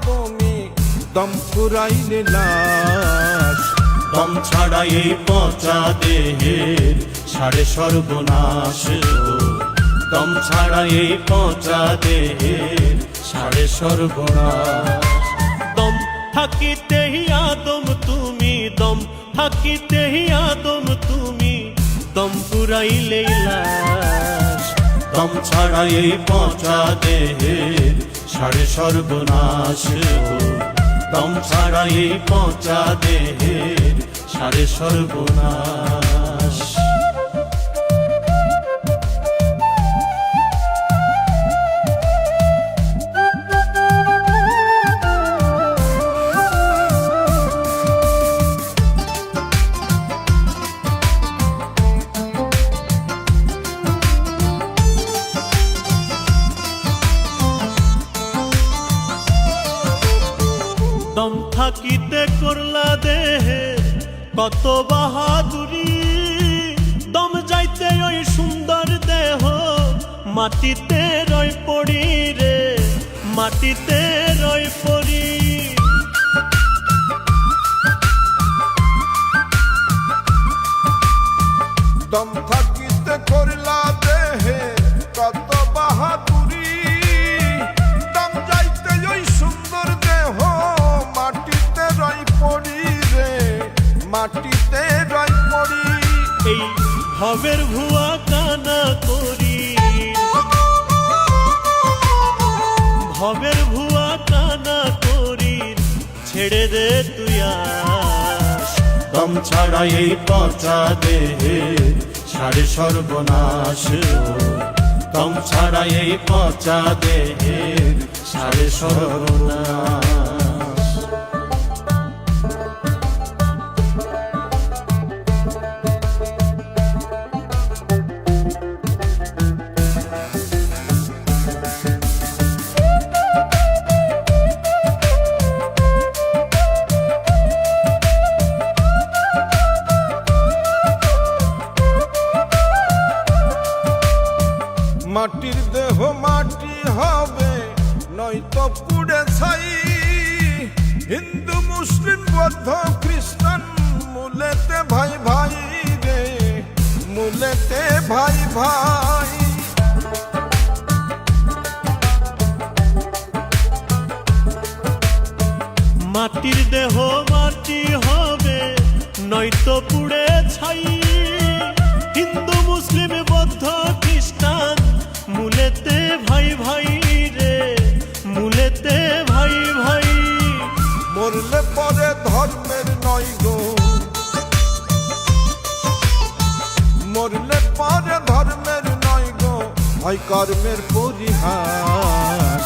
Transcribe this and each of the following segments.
তুমি দম ফুরাইলে লাশ। দম ছাড়া এই পচা দেহের সারে সর্বনাশ গো। দম ছাড়া এই পচা দেহের সারে সর্বনাশ। দম থাকিতেই আদম তুমি, দম থাকিতেই আদম তুমি, দম পুরাইলে লাশ। দম ছাড়া এই পচা দেহের সারে সর্বনাশ গো। দম ছাড়া এই পচা দেহের সারে সর্বনাশ। দম থাকিতে করলা দেহে কত বাহাদুরি, দম যাইতে ওই সুন্দর দেহ মাটিতে রয় পড়ি রে, মাটিতে রয় পড়ি। দম থাকিতে করিলা দেহে কত বাহাদুরি, দম যাইতে ওই সুন্দর দেহ মাটিতে রই পড়ি রে, মাটিতে রই পড়ি। এই ভবের ভুয়া কানা করি, ভবের ভুয়া কানা করি, ছেড়ে দে তুই আস। দম ছাড়া এই পচা দেহের সারে সর্বনাশ গো। দম ছাড়া এই পচা দেহের সারে সর্বনাশ। মাটির দেহ মাটি হবে নয়তো পুড়ে ছাই। হিন্দু মুসলিম বৌদ্ধ খ্রিস্টান মূলেতে ভাই ভাই রে, মূলেতে ভাই ভাই। মাটির দেহ মাটি হবে নয়তো পুড়ে ছাই। হিন্দু মুসলিম বৌদ্ধ খ্রিস্টান মূলেতে ভাই ভাই রে, মূলেতে ভাই ভাই। মরলে পরে ধর্মের নয় গো, মরলে পরে ধর্মের নয় গো, হয় কর্মের পরিহাস।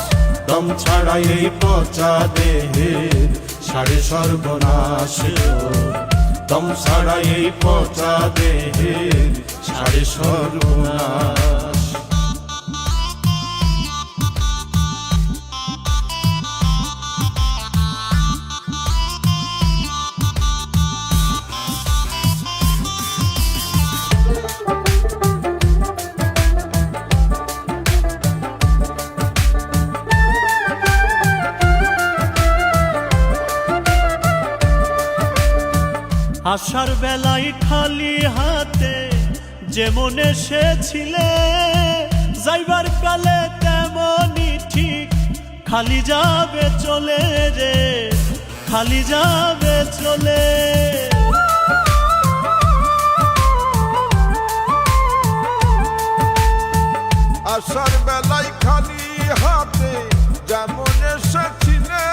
দম ছাড়া এই পচা দেহের সারে সর্বনাশ গো। দম ছাড়া এই পচা দেহের সারে সর্বনাশ। আসার বেলায় খালি হাতে যেমন এসেছিলে, যাইবার কালে তেমনই ঠিক খালি যাবে চলে রে, খালি যাবে চলে। আসার বেলায় খালি হাতে যেমন এসেছিলে,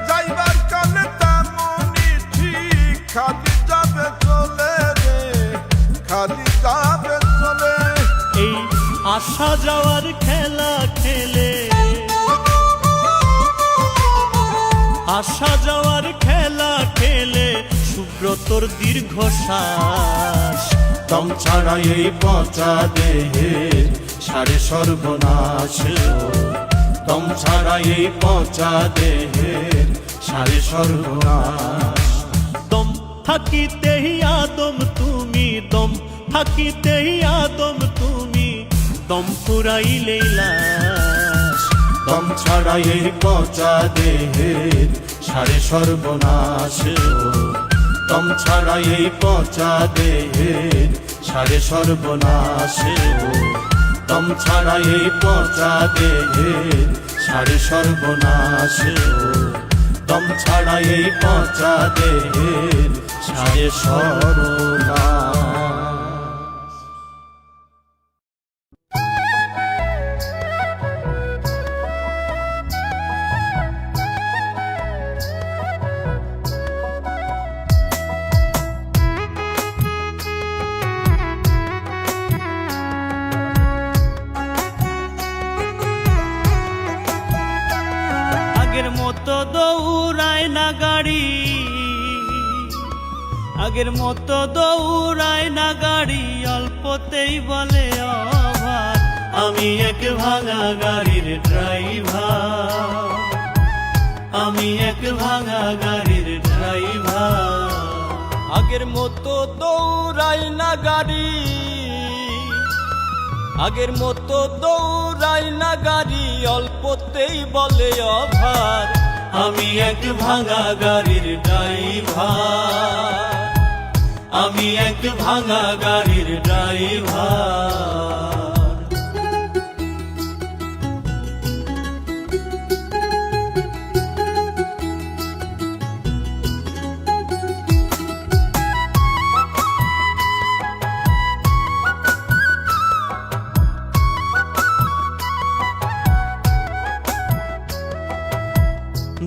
যাইবার কালে তেমনই ঠিক খালি যাবে চলে রে, খালি যাবে চলে। এই আসা যাওয়ার খেলা খেলে, আসা যাওয়ার খেলা খেলে সুব্রতর দীর্ঘশ্বাস। দম ছাড়া এই পচা দেহের সারে সর্বনাশ গো। দম ছাড়া এই পচা দেহের সারে সর্বনাশ। দম থাকিতেই আদম তুমি, দম থাকিতেই আদম তুমি, দম ফুরাইলে লাশ। দম ছাড়া এই পচা দেহের সারে সর্বনাশ দম ছাড়া এই পচা দেহের সারে সর্বনাশ দম ছাড়া এই পচা দেহের সারে সর্বনাশ দম ছাড়া এই পচা দেহের সারে সর্বনাশ। আগের মতো দৌড়ায় না গাড়ি, আগের মতো দৌড়ায় না গাড়ি, অল্পতেই বলে অভার। আমি এক ভাঙা গাড়ির ড্রাইভার, আমি এক ভাঙা গাড়ির ড্রাইভার। আগের মতো দৌড়াই না গাড়ি, আগের মতো দৌড়াই না গাড়ি, অল্পতেই বলে অভার। আমি এক ভাঙা গাড়ির ড্রাইভার, আমি এক ভাঙা গাড়ির ড্রাইভার।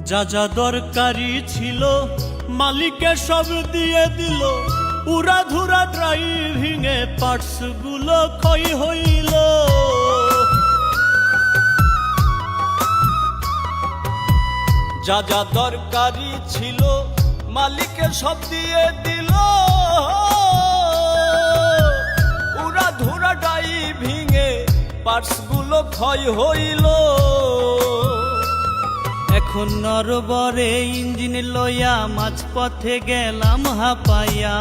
যা যা দরকারি ছিল মালিকে সব দিয়ে দিল, উড়াধুরা ড্রাইভিং এ পার্টস গুলো ক্ষয় হইল। যা যা দরকারি ছিল মালিকে সব দিয়ে দিল, উড়া ধুরা ড্রাইভিং এ পার্টস গুলো ক্ষয় হইল। এখন নরবরে ইঞ্জিন লইয়া মাঝপথে গেলাম হাঁপাইয়া,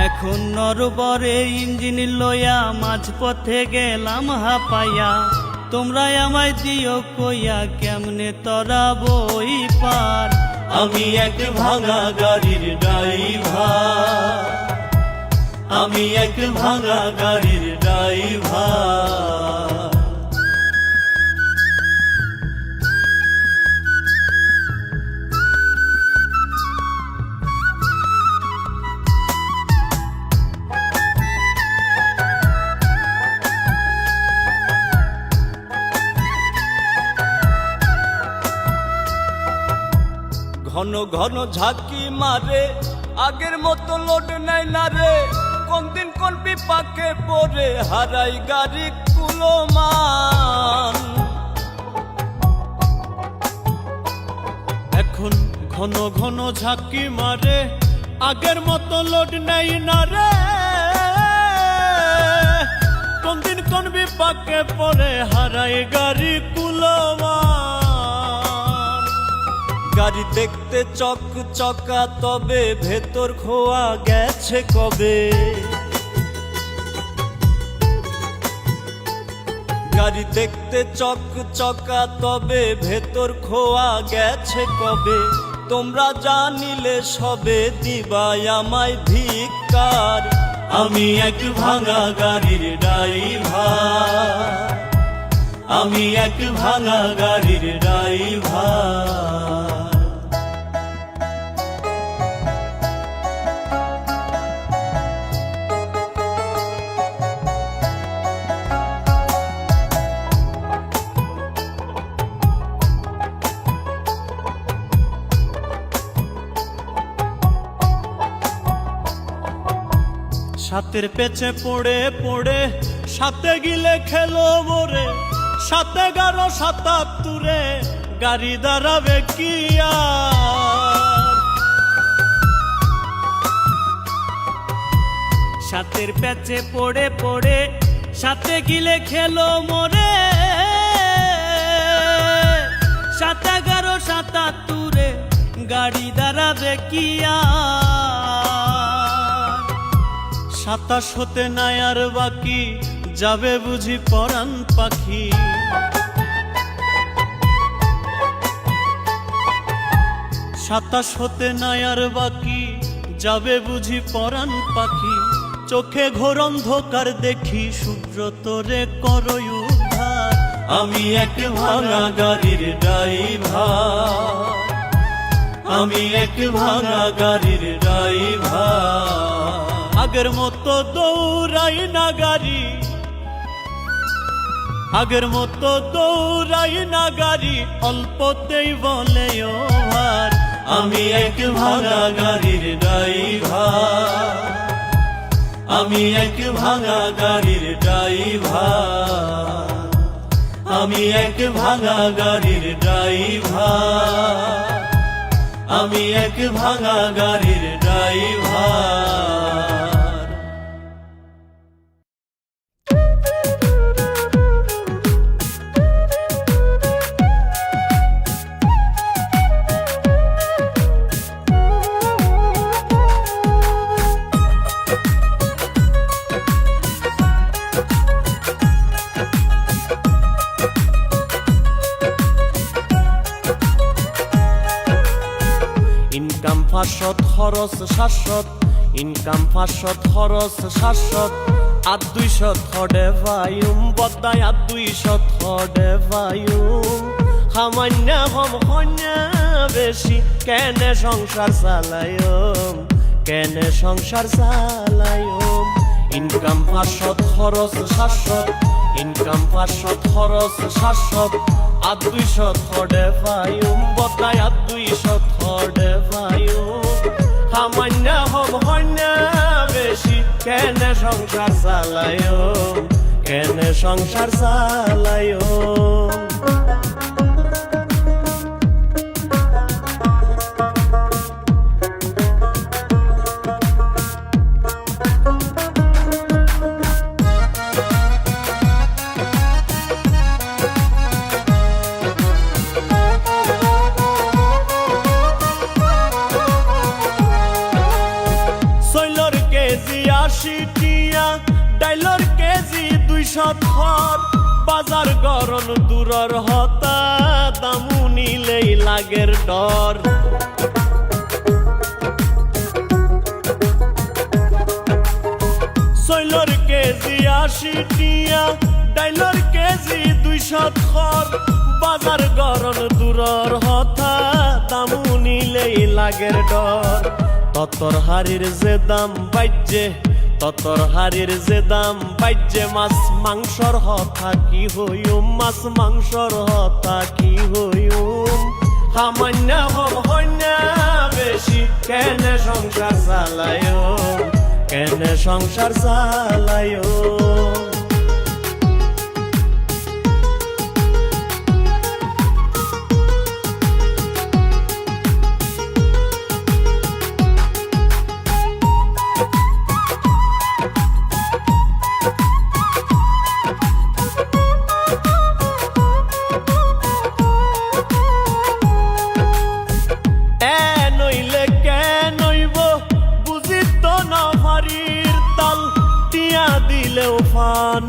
এখন নরবরে ইঞ্জিন লইয়া মাঝপথে গেলাম হাঁপাইয়া। তোমরা আমায় দিও কইয়া কেমনে তরাবো ওই পার। আমি এক ভাঙা গাড়ির ড্রাইভার, আমি এক ভাঙা গাড়ির ড্রাইভার। ঘন ঘন ঝাঁকি মারে, আগের মতো লোড নাই না রে। কোন দিন কোন বিপাকে পড়ে হারাই গাড়ি কুলমান। এখন ঘন ঘন ঝাঁকি মারে, আগের মতো লোড নেই না রে। কোন দিন কোন বিপাকে পড়ে হারাই গাড়ি কুলমান। গাড়ি দেখতে চক চকা, তবে ভেতর খোয়া গেছে কবে। গাড়ি দেখতে চক চকা, তবে ভেতর খোয়া গেছে কবে। তোমরা জানিলে সবে দিবাই আমায় ধিক্কার। আমি এক ভাঙা গাড়ির ড্রাইভার, আমি এক ভাঙা গাড়ির ড্রাইভার। সাতের পেছে পড়ে পড়ে সাথে গিলে খেলো মোরে। 7-11-77 গাড়ি দাঁড়াবে কি আর। সাতের পেছে পড়ে পড়ে সাথে গিলে খেলো মোরে। 7-11-77 গাড়ি দাঁড়াবে কি আর। 27 হতে নাই আর বাকি, যাবে বুঝি পরাণ পাখি। সাতাশ হতে নাই আর বাকি, যাবে বুঝি পরাণ পাখি। চোখে ঘোর অন্ধকার দেখি, সূর্য তোরে করই উদ্ধার। আমি এক ভাঙা গাড়ির ড্রাইভার, আমি এক ভাঙা গাড়ির ড্রাইভার। আগের মতো দৌড়াই না গাড়ি, আগের মতো দৌড়াই না গাড়ি, অল্পতেই বলে ওভার। আমি এক ভাঙা গাড়ির ড্রাইভার, আমি এক ভাঙা গাড়ির ড্রাইভার, আমি এক ভাঙা গাড়ির ড্রাইভার, আমি এক ভাঙা গাড়ির ড্রাইভার। ইনকাম 500 খরচ 700, ইনকাম 500 খরচ 700, আর 200 থডে ভাইম বদাই, আর 200 থডে ভাইম। সামান্য হম হন্যা বেশি, কেনে সংসার চালায়ম, কেনে সংসার চালায়ম। ইনকাম 500 খরচ 700, ইনকাম 500 খরচ 700, আর 200 থডে ভাইম বদাই, আর 200 থডে ভাইম। সামান্য হম হন্যা বেশি, কেনে সংসার চালায়ম, কেনে সংসার চালায়ম। ডাইলর কেজি 200 থর, বাজার গরম দূরর হতা, দামু নিলেই লাগের ডর। সৈলর কেজি 80 টিয়া, ডাইলর কেজি 200 থর, বাজার গরম দূরর হতা, দামু নিলেই লাগের ডর। ততর হাড়ির যে দাম বাজ্যে, ততর হাড়ির যে দাম বাজ্যে, মাছ মাংসর হতা কি হইম, মাছ মাংসর হতা কি হইম। সামান্য হম হন্যা বেশি, কেনে সংসার চালায়ম, কেনে সংসার চালায়ম।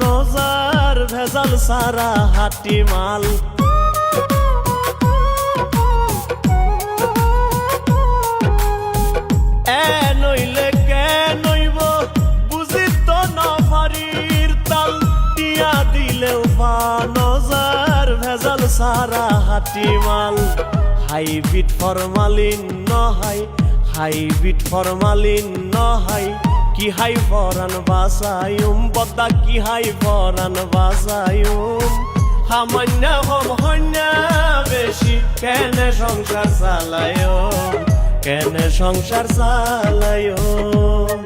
নজার ভেজাল সারা হাটি মাল, এ নইলে কে নইব বুঝি তো নফারির তাল। টিয়া দিলেও নজার ভেজাল সারা হাটি মাল। হাইব্রিড ফরমালিন নহাই, হাইব্রিড ফরমালিন নহাই, কি হাই ফরান বাসায়ুম বদা, কি হাই ফরান বাসায়ুম। সামান্য হম হন্যা বেশি, কেনে সংসার চালায়ম, কেনে সংসার চালায়ম।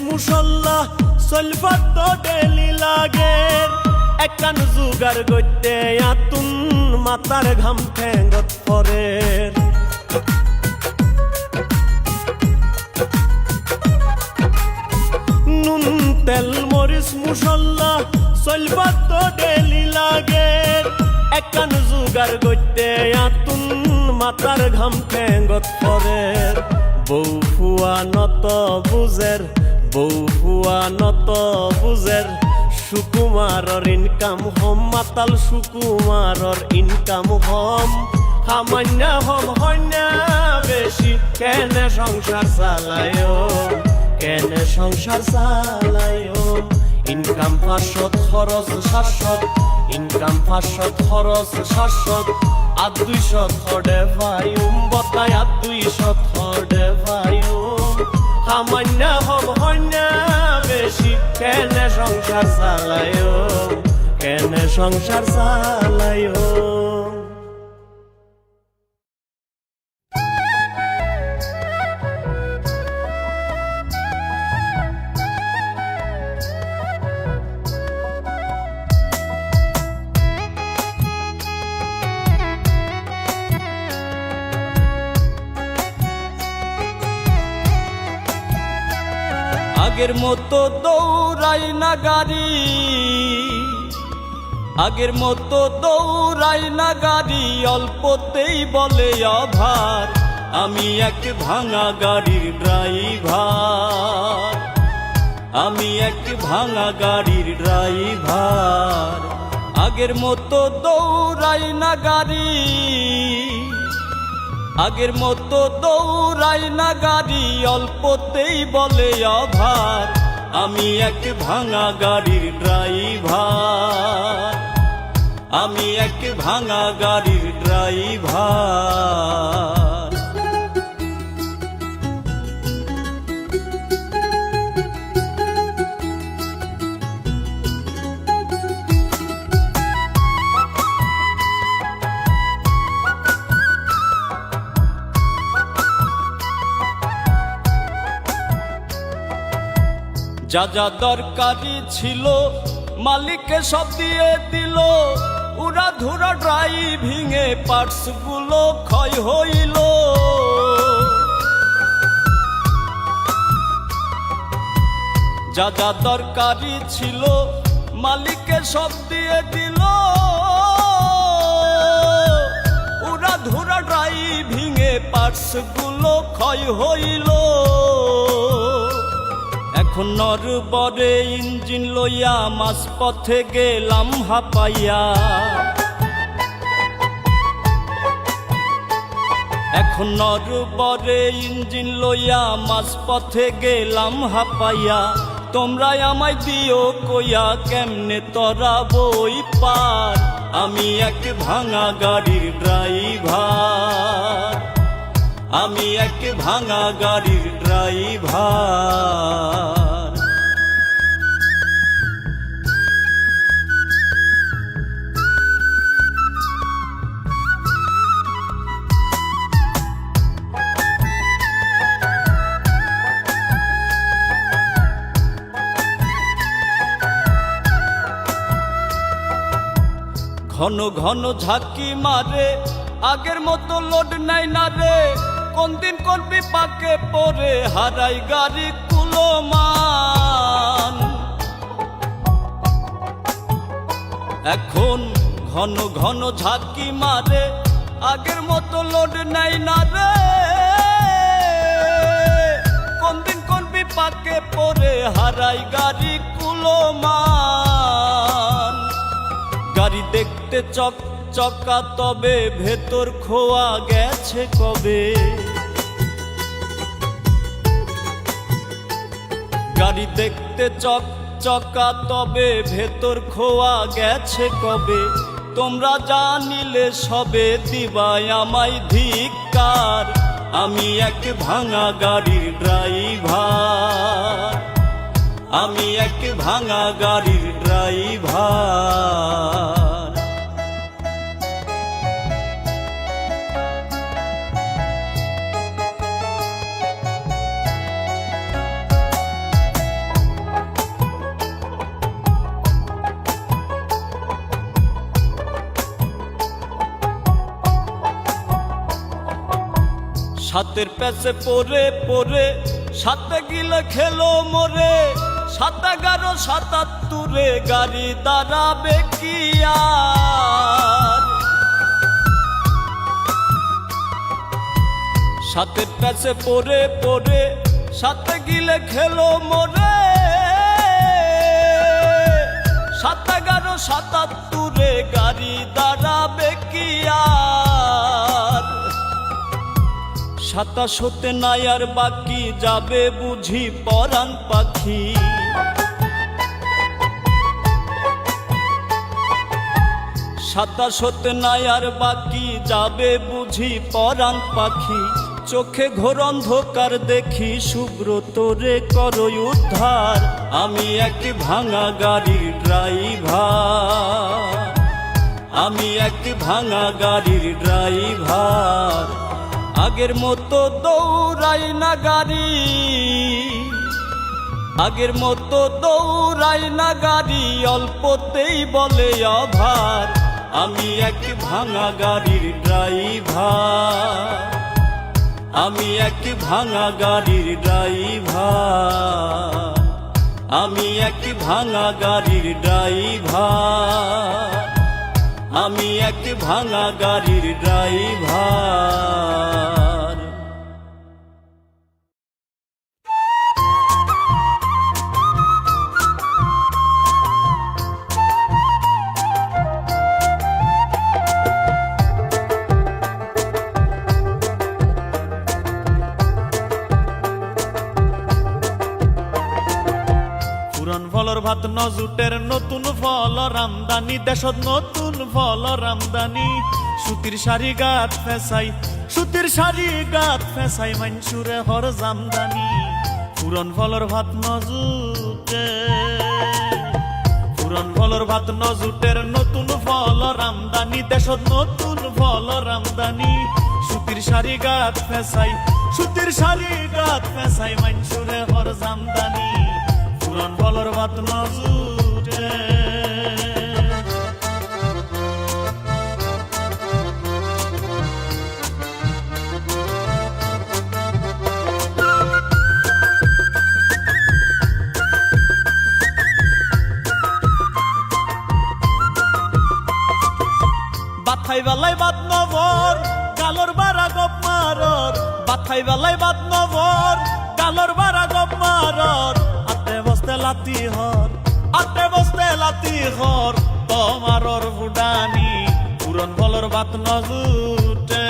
মুসল্লা সলফাত তো ডেলি লাগে, একান জুগার গইতে আতুন মাতার ঘাম ঠেঙ্গত পরে। মাতার ঘাম ঠেঙ্গত পরে বউ ফুয়া নত বুঝের বউ ফুয়া নত বুঝের সুকুমারর ইনকাম হম মাতাল সুকুমারর ইনকাম হম সামান্য হম হন্য বেশি কেনে সংসার চালায় কেনে সংসার চালায় ইনকাম 500 খরচ 700 ইনকাম 500 খরচ 700 আর 200 থডে ভাইম বতায় আর 200 থডে ভাইম সামান্য হম হন্য বেশি কেনে সংসার চালায় কেনে সংসার চালায় আগের মতো দৌড়াই না গাড়ি আগের মতো দৌড়াই না গাড়ি অল্পতেই বলে অভার আমি এক ভাঙা গাড়ির ড্রাইভার আমি এক ভাঙা গাড়ির ড্রাইভার আগের মতো দৌড়াই না গাড়ি আগের মতো দৌড়াই না গাড়ি অল্পতেই বলে অভার আমি এক ভাঙা গাড়ির ড্রাইভার আমি এক ভাঙা গাড়ির ড্রাইভার যা যা দরকারি ছিল মালিককে সব দিয়ে দিল উড়া ধুরা ড্রাইভিং এ পার্টস গুলো ক্ষয় হইল যা যা দরকারি ছিল মালিককে সব দিয়ে দিল উড়া ধুরা ড্রাইভিং এ পার্টস গুলো ক্ষয় হইল এখন নরবরে ইঞ্জিন লইয়া মাস পথে গেলাম হাঁপাইয়া এখন নরবরে ইঞ্জিন লইয়া মাস পথে গেলাম হাঁপাইয়া তোমরা আমায় দিও কইয়া কেমনে তরা বই পার আমি এক ভাঙা গাড়ির ড্রাইভার আমি এক ভাঙা গাড়ির ড্রাইভার ঘন ঘন ঝাঁকি মারে আগের মতো লোড নাই না রে কোন দিন কোন বিপাকে পরে হারাই গাড়ি কুলমান এখন ঘন ঘন ঝাঁকি মারে আগের মতো লোড নাই না রে কোন দিন কোন বিপাকে পরে হারাই গাড়ি কুলমান গাড়ি দেখতে চক চকা তবে ভেতর খোয়া গেছে কবে গাড়ি দেখতে চক চকা তবে ভেতর খোয়া গেছে কবে তোমরা জানিলে সবে দিবাই আমায় ধিক্কার আমি এক ভাঙা গাড়ির ড্রাইভার আমি এক ভাঙা গাড়ির ড্রাইভার সাতের প্যাসে পরে পরে সাতে গিলে খেলো মোরে ৭১-৭৭ গাড়ি দাঁড়াবে কি আর সাথে প্যাচে পরে পরে সাথে গিলে খেলো মোরে ৭-১১-৭৭ গাড়ি দাঁড়াবে কি আর ২৭ নাই আর বাকি যাবে বুঝি পরাণ পাখি ২৭ নাই আর বাকি যাবে বুঝি পরাণ পাখি চোখে ঘোর অন্ধকার দেখি সুব্রত রে করই উদ্ধার আমি এক ভাঙা গাড়ির ড্রাইভার আমি এক ভাঙা গাড়ির ড্রাইভার আগের মতো দৌড়াই না গাড়ি আগের মতো দৌড়াই না গাড়ি অল্পতেই বলে অভার আমি এক ভাঙা গাড়ির ড্রাইভার আমি এক ভাঙা গাড়ির ড্রাইভার আমি এক ভাঙা গাড়ির ড্রাইভার আমি এক ভাঙা গাড়ির ড্রাইভার পুরান ফলর ভাত নজুটের নতুন ফল রামদানি দেশত নতুন ফল রামদানি সুতির শাড়ি গাত ফেসাই সুতির শাড়ি গাত ফেসাই মানসুরে হর জামদানি পুরান ফলর ভাত নজুটে পুরান ফলর ভাত নজুটের নতুন ফল রামদানি দেশত নতুন ফল রামদানি সুতির শাড়ি গাত ফেসাই সুতির শাড়ি গাত ফেসাই মানসুরে হর জামদানি পুরান ফলর ভাত নজুটে বাথাই বেলায় বাদ নবর গালর বারা গপ মারর বাথাই বেলায় বাদ নবর গালর বারা গপ মারর আতে বস্তে লাতি হর আতে বস্তে লাতি হর তোমারর ফুডানি পুরন ফলর ভাত নজুটে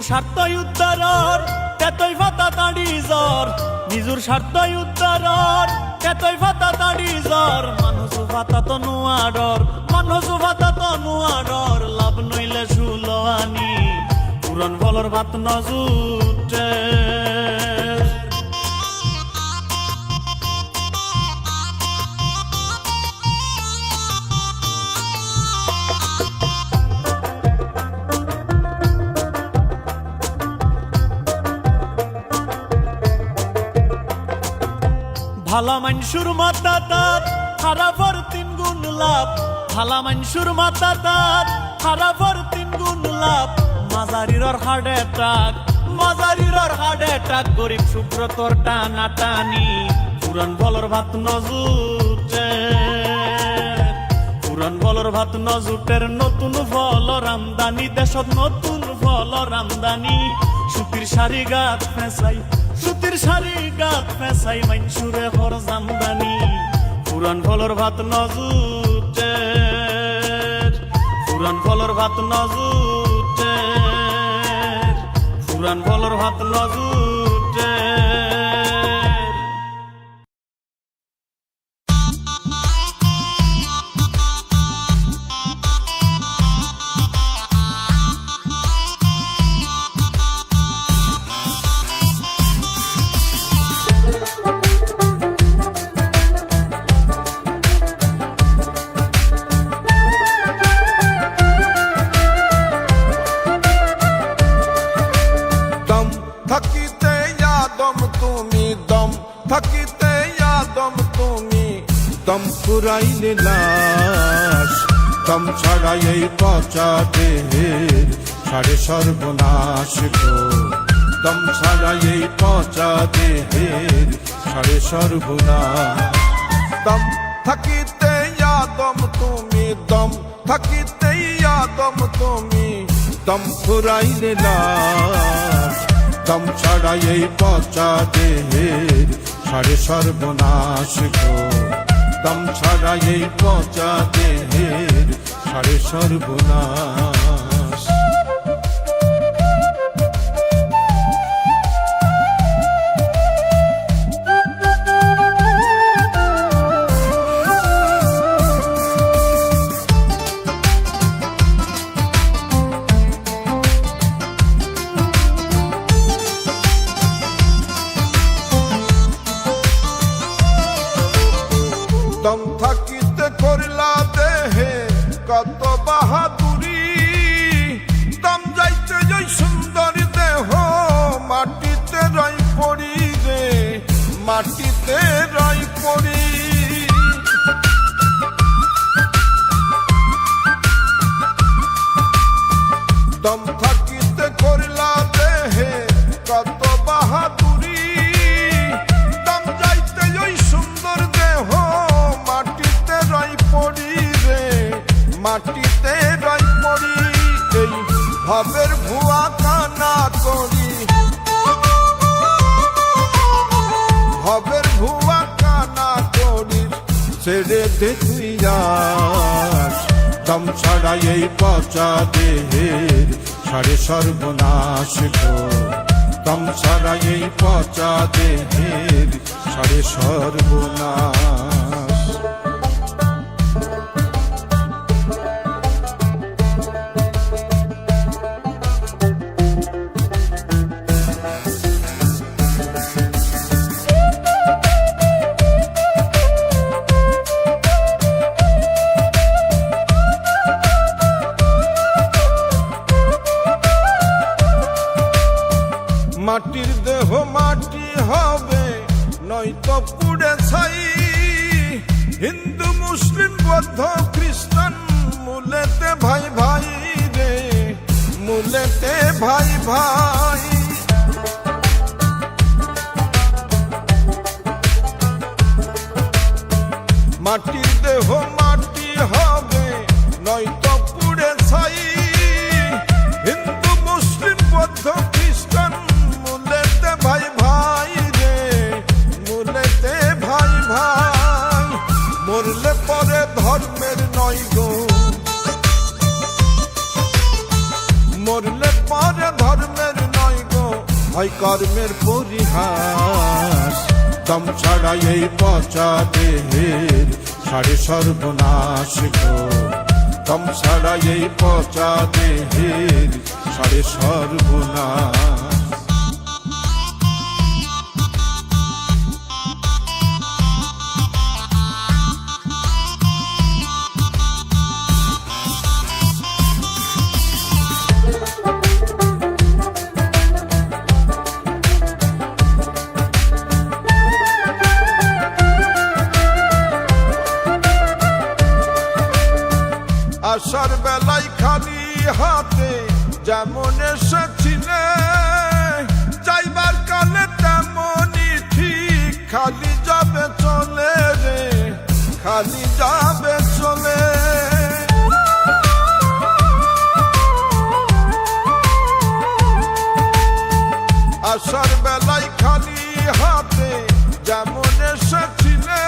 স্বার্থই উদ্ধারর তেতই ফাতা তাড়ি জ্বর নিজুর স্বার্থই উদ্ধারর তেতই ফাতা তাড়ি জ্বর মানুষ ফাতা তো নুয়াডর মানুষ ফাতা তো নুয়াডর লাভ নইলে শুলো আনি পুরন ফলর ভাত নজুটে ভালা মানসুর মাতা তার খারাপর 3 গুণ লাভ ভালা মানসুর মাতা তার খারাপর 3 গুণ লাভ মাজারির হার্ট অ্যাটাক মাজারির হার্ট অ্যাটাক গরিব সুব্রতর টানা টানি পুরান ফলর ভাত নজুটে পুরান ফলর ভাত নজুটের নতুন ফল রামদানি দেশত নতুন ফল রামদানি সুতির শাড়ি গাত ফেসাই সুতির শাড়ি গাত ফেসাই মানসুরে হর জামদানি পুরান ফলর ভাত নজুটে পুরান ফলর ভাত নজুটে পুরান ফলর ভাত নজুটে থাকিতে আদম তুমি দম ফুরাইলে লাশ দম ছাড়া এই পচা দেহের সারে সর্বনাশ গো দম ছাড়া এই পচা দেহের সারে সর্বনাশ দম থাকিতে দম তুমি দম থাকিতে দম তুমি দম ফুরাইলে লাশ দম ছাড়া এই পচা দেহের সারে সর্বনাশ গো দম ছাড়া এই পচা দেহের সারে সর্বনাশ দম থাকিতে করিলা দেহে কত বাহাদুরি দম যাইতে যাই সুন্দর দেহ মাটিতে রই পড়ি রে মাটিতে রই পড়ি দম থাকিতে করিলা দেহে কত বাহাদুরি দম যাইতে ওই সুন্দর দেহ মাটিতে রই পড়ি রে মাটিতে রই পড়ি এই ভবের ভুয়া কানা করি ভবের ভুয়া কানা করি ছেড়ে দে তুই আজ দম ছাড়া এই পচা দেহের সারে সর্বনাশ গো দম ছাড়া এই পচা দেহের সারে সর্বনাশ মাটির দেহ মাটি হবে নয়তো পুড়ে ছাই হিন্দু মুসলিম বৌদ্ধ খ্রিস্টান মূলেতে ভাই ভাই রে মূলেতে ভাই ভাই মাটির দেহ মাটি হবে নয়তো পুড়ে ছাই হিন্দু মুসলিম বৌদ্ধ খ্রিস্টান মূলেতে ভাই ভাই রে মূলেতে ভাই ভাই মরলে পরে ধর্মের নয় গো মরলে পরে ধর্মের নয় গো হয় কর্মের পরিহাস দম ছাড়া এই পচা দেহের সারে সর্বনাশ গো দম ছাড়া এই পচা দেহের সারে সর্বনাশ আসার বেলায় খালি হাতে যেমন এসেছিলে যাইবার কালে তেমনই ঠিক খালি যাবে চলে রে খালি যাবে চলে আসার বেলায় খালি হাতে যেমন এসেছিলে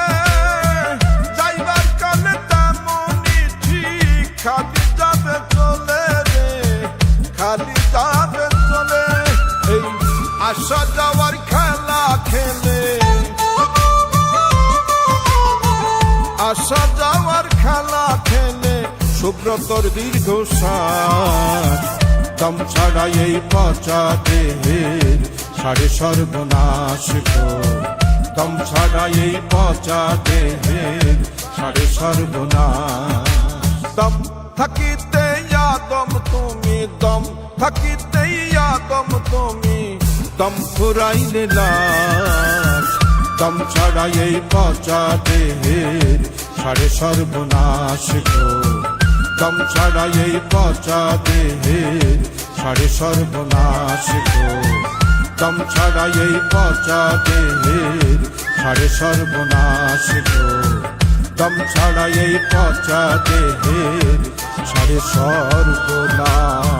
যাইবার কালে তেমনই ঠিক খালি যাবে চলে রে খালি যাবে চলে এই আসা যাওয়ার খেলা খেলে আসা যাওয়ার খেলা খেলে সুব্রতর দীর্ঘশ্বাস দম ছাড়া এই পচা দেহের সারে সর্বনাশ গো দম ছাড়া এই পচা দেহের সারে সর্বনাশ দম থাকিতে দম তুমি দম থাকিতে দম তুমি দম ফুরাইলে লাশ দম ছাড়া এই পচা দেহের সারে সর্বনাশ গো দম ছাড়া এই পচা দেহের সাড়ে সর্বনাশ গো দম ছাড়া এই পচা দেহের সাড়ে সর্বনাশ গো দম ছাড়া এই পচা দেহের সাড়ে সর্বনাশ